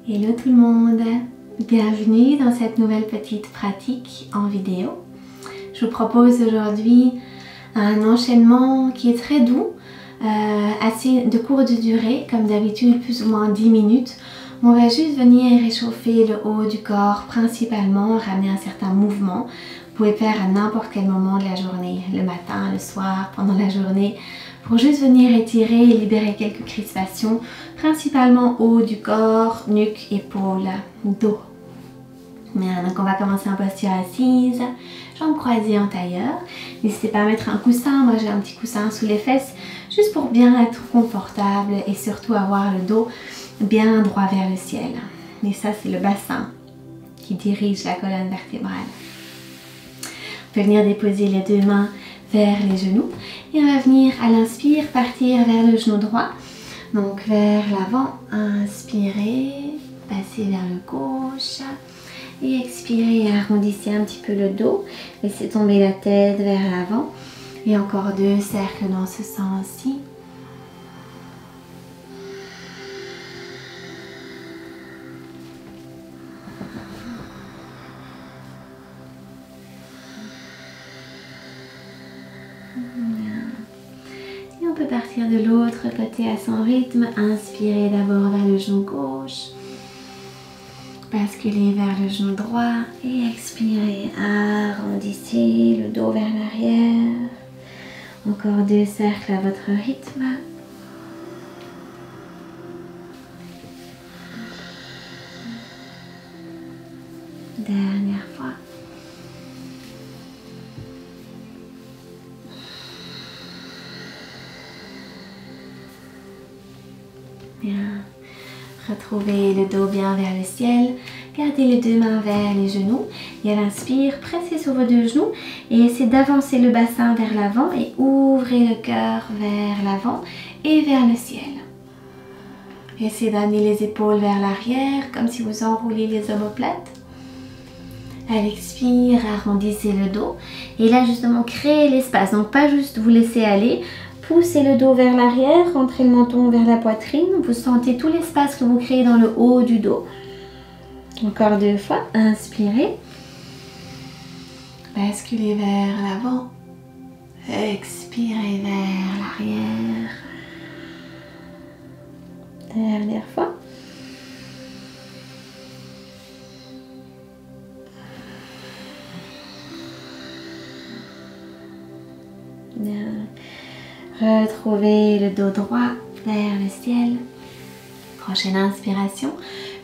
Hello tout le monde, bienvenue dans cette nouvelle petite pratique en vidéo. Je vous propose aujourd'hui un enchaînement qui est très doux, assez de courte durée, comme d'habitude plus ou moins 10 minutes. On va juste venir réchauffer le haut du corps principalement, ramener un certain mouvement. Vous pouvez faire à n'importe quel moment de la journée, le matin, le soir, pendant la journée, pour juste venir étirer et libérer quelques crispations, principalement haut du corps, nuque, épaules, dos. Bien, donc on va commencer en posture assise, jambes croisées en tailleur. N'hésitez pas à mettre un coussin, moi j'ai un petit coussin sous les fesses, juste pour bien être confortable et surtout avoir le dos bien droit vers le ciel. Mais ça c'est le bassin qui dirige la colonne vertébrale. On peut venir déposer les deux mains vers les genoux et on va venir à l'inspire partir vers le genou droit, donc vers l'avant, inspirez, passez vers le gauche et expirez, arrondissez un petit peu le dos, laissez tomber la tête vers l'avant et encore 2 cercles dans ce sens-ci. Et on peut partir de l'autre côté à son rythme. Inspirez d'abord vers le genou gauche, basculez vers le genou droit et expirez, arrondissez le dos vers l'arrière. Encore 2 cercles à votre rythme. Dernière fois. Bien. Retrouvez le dos bien vers le ciel. Gardez les deux mains vers les genoux. Et à l'inspire, pressez sur vos 2 genoux et essayez d'avancer le bassin vers l'avant et ouvrez le cœur vers l'avant et vers le ciel. Essayez d'amener les épaules vers l'arrière comme si vous enroulez les omoplates. À l'expire, arrondissez le dos et là justement créez l'espace. Donc pas juste vous laisser aller. Poussez le dos vers l'arrière, rentrez le menton vers la poitrine. Vous sentez tout l'espace que vous créez dans le haut du dos. Encore 2 fois. Inspirez. Basculez vers l'avant. Expirez vers l'arrière. Dernière fois. Bien. Retrouvez le dos droit vers le ciel. Prochaine inspiration,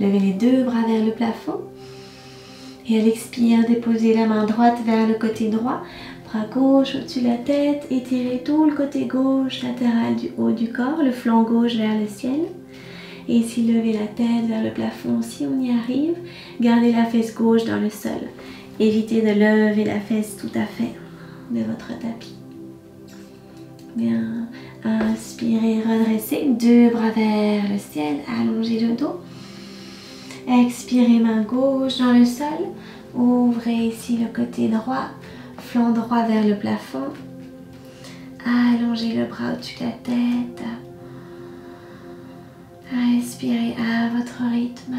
levez les 2 bras vers le plafond. Et à l'expire, déposez la main droite vers le côté droit, bras gauche au-dessus de la tête, étirez tout le côté gauche latéral du haut du corps, le flanc gauche vers le ciel. Et ici, levez la tête vers le plafond si on y arrive. Gardez la fesse gauche dans le sol. Évitez de lever la fesse tout à fait de votre tapis. Bien, inspirez, redressez, 2 bras vers le ciel, allongez le dos. Expirez, main gauche dans le sol. Ouvrez ici le côté droit, flanc droit vers le plafond. Allongez le bras au-dessus de la tête. Respirez à votre rythme.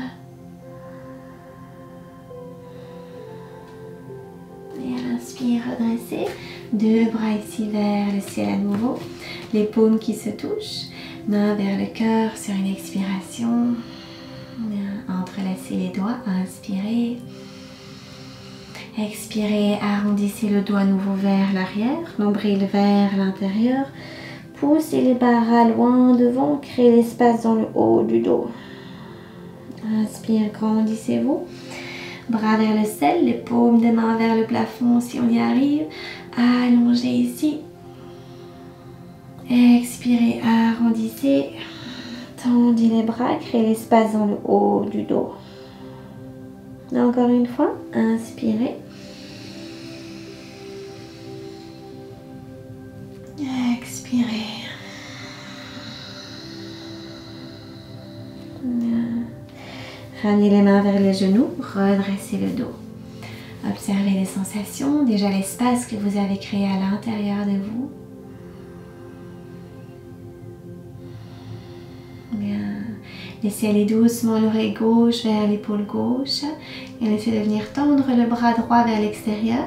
Et à l'inspire, redressez. 2 bras ici vers le ciel à nouveau. Les paumes qui se touchent. Main vers le cœur sur une expiration. Entrelacez les doigts. Inspirez. Expirez. Arrondissez le dos à nouveau vers l'arrière. Nombril vers l'intérieur. Poussez les bras loin devant. Créez l'espace dans le haut du dos. Inspire. Grandissez-vous. Bras vers le ciel, les paumes des mains vers le plafond si on y arrive. Allongez ici. Expirez, arrondissez. Tendez les bras, créez l'espace dans le haut du dos. Encore une fois, inspirez. Expirez. Ramenez les mains vers les genoux, redressez le dos. Observez les sensations, déjà l'espace que vous avez créé à l'intérieur de vous. Bien. Laissez aller doucement l'oreille gauche vers l'épaule gauche. Et on essaie de venir tendre le bras droit vers l'extérieur.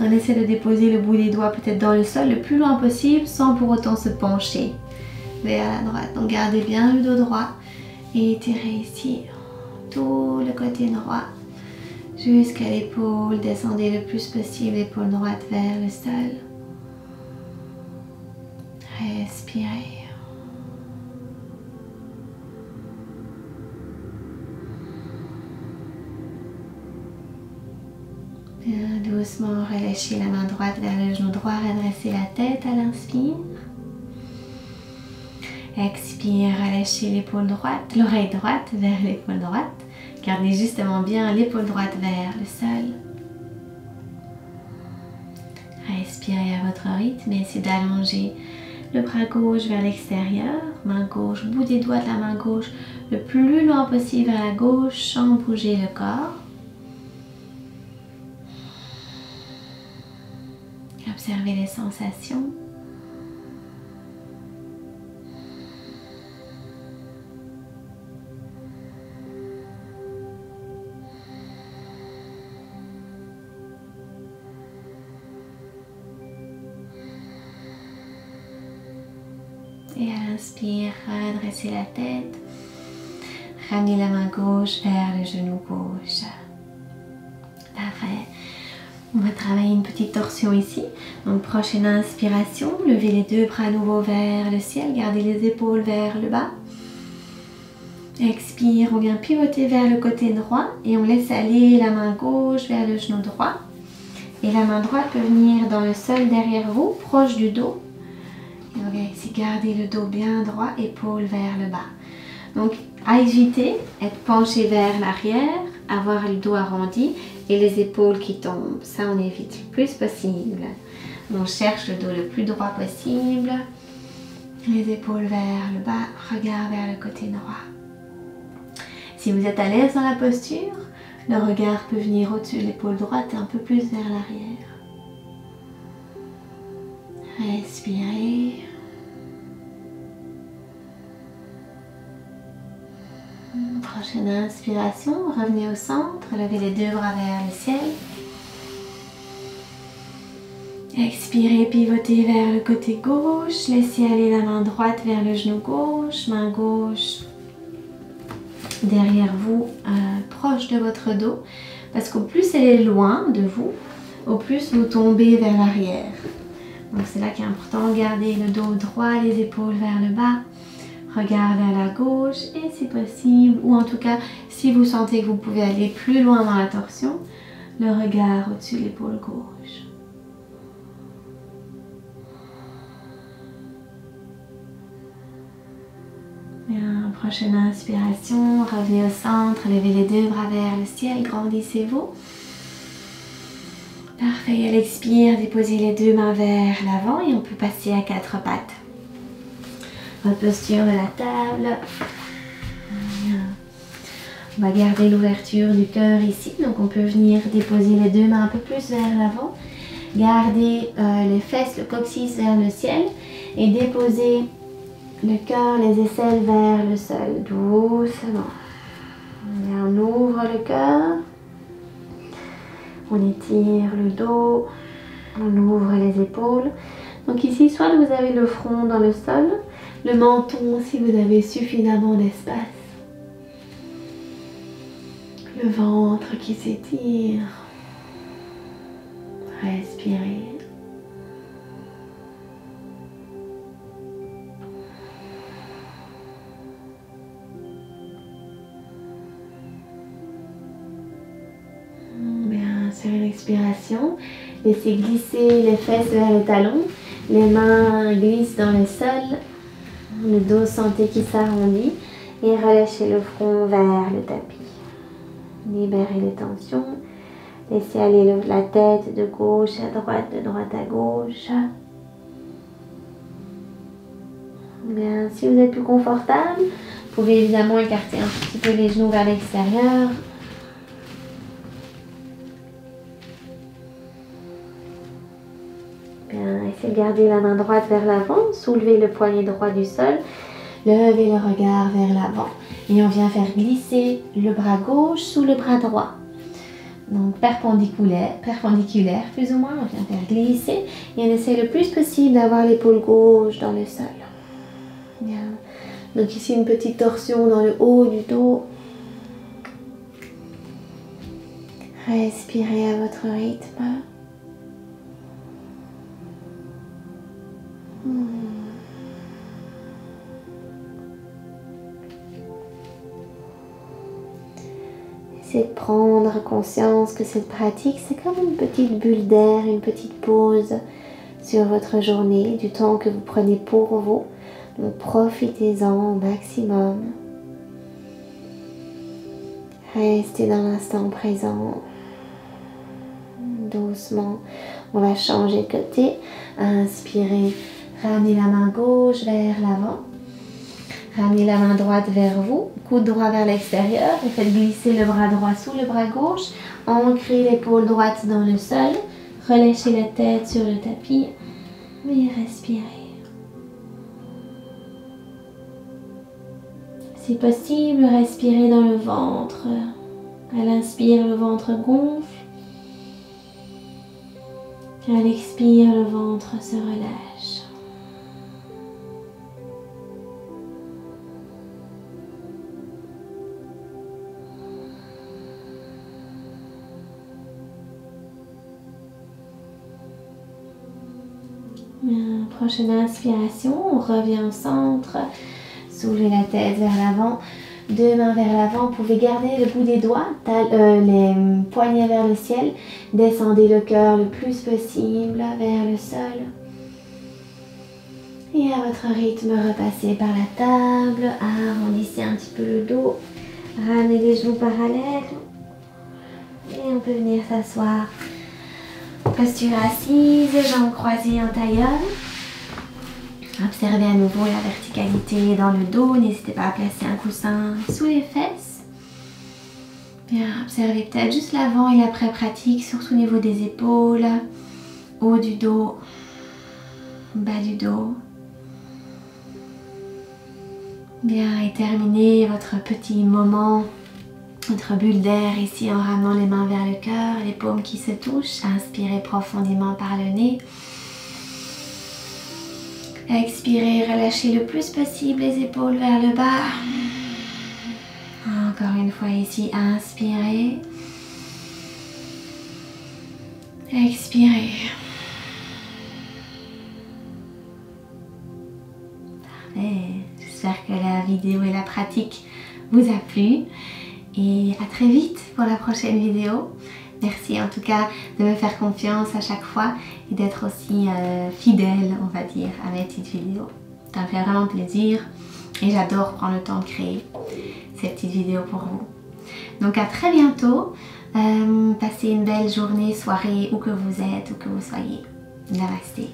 On essaie de déposer le bout des doigts peut-être dans le sol le plus loin possible sans pour autant se pencher vers la droite. Donc gardez bien le dos droit et étirez ici tout le côté droit jusqu'à l'épaule. Descendez le plus possible l'épaule droite vers le sol. Respirez. Bien doucement, relâchez la main droite vers le genou droit, redressez la tête à l'inspire. Expire, relâchez l'épaule droite, l'oreille droite vers l'épaule droite. Gardez justement bien l'épaule droite vers le sol. Respirez à votre rythme et essayez d'allonger le bras gauche vers l'extérieur. Main gauche, bout des doigts de la main gauche le plus loin possible vers la gauche sans bouger le corps. Observez les sensations. Et à l'inspire, redressez la tête. Ramenez la main gauche vers le genou gauche. Parfait. On va travailler une petite torsion ici. Donc prochaine inspiration, levez les deux bras à nouveau vers le ciel. Gardez les épaules vers le bas. Expire, on vient pivoter vers le côté droit et on laisse aller la main gauche vers le genou droit. Et la main droite peut venir dans le sol derrière vous, proche du dos. Et on vient ici garder le dos bien droit, épaule vers le bas. Donc à éviter, être penché vers l'arrière, avoir le dos arrondi et les épaules qui tombent. Ça on évite le plus possible. On cherche le dos le plus droit possible. Les épaules vers le bas, regard vers le côté droit. Si vous êtes à l'aise dans la posture, le regard peut venir au-dessus de l'épaule droite et un peu plus vers l'arrière. Respirez. Prochaine inspiration, revenez au centre, levez les deux bras vers le ciel. Expirez, pivotez vers le côté gauche, laissez aller la main droite vers le genou gauche, main gauche derrière vous, proche de votre dos, parce qu'au plus elle est loin de vous, au plus vous tombez vers l'arrière. Donc c'est là qu'il est important, garder le dos droit, les épaules vers le bas. Regard vers la gauche et si possible, ou en tout cas si vous sentez que vous pouvez aller plus loin dans la torsion, le regard au-dessus de l'épaule gauche. Bien, prochaine inspiration, revenez au centre, levez les deux bras vers le ciel, grandissez-vous. Parfait, à l'expire, déposez les deux mains vers l'avant et on peut passer à quatre pattes. Votre posture de la table. On va garder l'ouverture du cœur ici. Donc on peut venir déposer les deux mains un peu plus vers l'avant. Garder les fesses, le coccyx vers le ciel. Et déposer le cœur, les aisselles vers le sol. Doucement. Et on ouvre le cœur. On étire le dos. On ouvre les épaules. Donc ici, soit vous avez le front dans le sol. Le menton si vous avez suffisamment d'espace. Le ventre qui s'étire. Respirez. Bien, sur une expiration, laissez glisser les fesses vers les talons. Les mains glissent dans le sol. Le dos, sentez qui s'arrondit et relâchez le front vers le tapis. Libérez les tensions. Laissez aller la tête de gauche à droite, de droite à gauche. Bien, si vous êtes plus confortable, vous pouvez évidemment écarter un petit peu les genoux vers l'extérieur. Bien, essayez de garder la main droite vers l'avant, soulevez le poignet droit du sol. levez le regard vers l'avant. Et on vient faire glisser le bras gauche sous le bras droit. Donc perpendiculaire plus ou moins, on vient faire glisser et on essaie le plus possible d'avoir l'épaule gauche dans le sol. Bien. Donc ici une petite torsion dans le haut du dos. Respirez à votre rythme. Essayez de prendre conscience que cette pratique, c'est comme une petite bulle d'air, une petite pause sur votre journée, du temps que vous prenez pour vous. Donc profitez-en au maximum. Restez dans l'instant présent. Doucement, on va changer de côté. Inspirez, ramenez la main gauche vers l'avant. Ramenez la main droite vers vous, coude droit vers l'extérieur et faites glisser le bras droit sous le bras gauche. Ancrez l'épaule droite dans le sol. Relâchez la tête sur le tapis et respirez. Si possible, respirez dans le ventre. À l'inspire, le ventre gonfle. À l'expire, le ventre se relâche. Prochaine inspiration, on revient au centre, soulevez la tête vers l'avant, deux mains vers l'avant, vous pouvez garder le bout des doigts, les poignets vers le ciel, descendez le cœur le plus possible vers le sol. Et à votre rythme, repassez par la table, arrondissez un petit peu le dos, ramenez les genoux parallèles et on peut venir s'asseoir. Posture assise, jambes croisées en tailleul. Observez à nouveau la verticalité dans le dos. N'hésitez pas à placer un coussin sous les fesses. Bien, observez peut-être juste l'avant et l'après-pratique, surtout au niveau des épaules, haut du dos, bas du dos. Bien, et terminez votre petit moment, votre bulle d'air ici en ramenant les mains vers le cœur, les paumes qui se touchent. Inspirez profondément par le nez. Expirez, relâchez le plus possible les épaules vers le bas. Encore une fois ici, inspirez. Expirez. Parfait. J'espère que la vidéo et la pratique vous a plu. Et à très vite pour la prochaine vidéo. Merci en tout cas de me faire confiance à chaque fois et d'être aussi fidèle, on va dire, à mes petites vidéos. Ça me fait vraiment plaisir et j'adore prendre le temps de créer ces petites vidéos pour vous. Donc à très bientôt. Passez une belle journée, soirée, où que vous êtes, où que vous soyez. Namasté.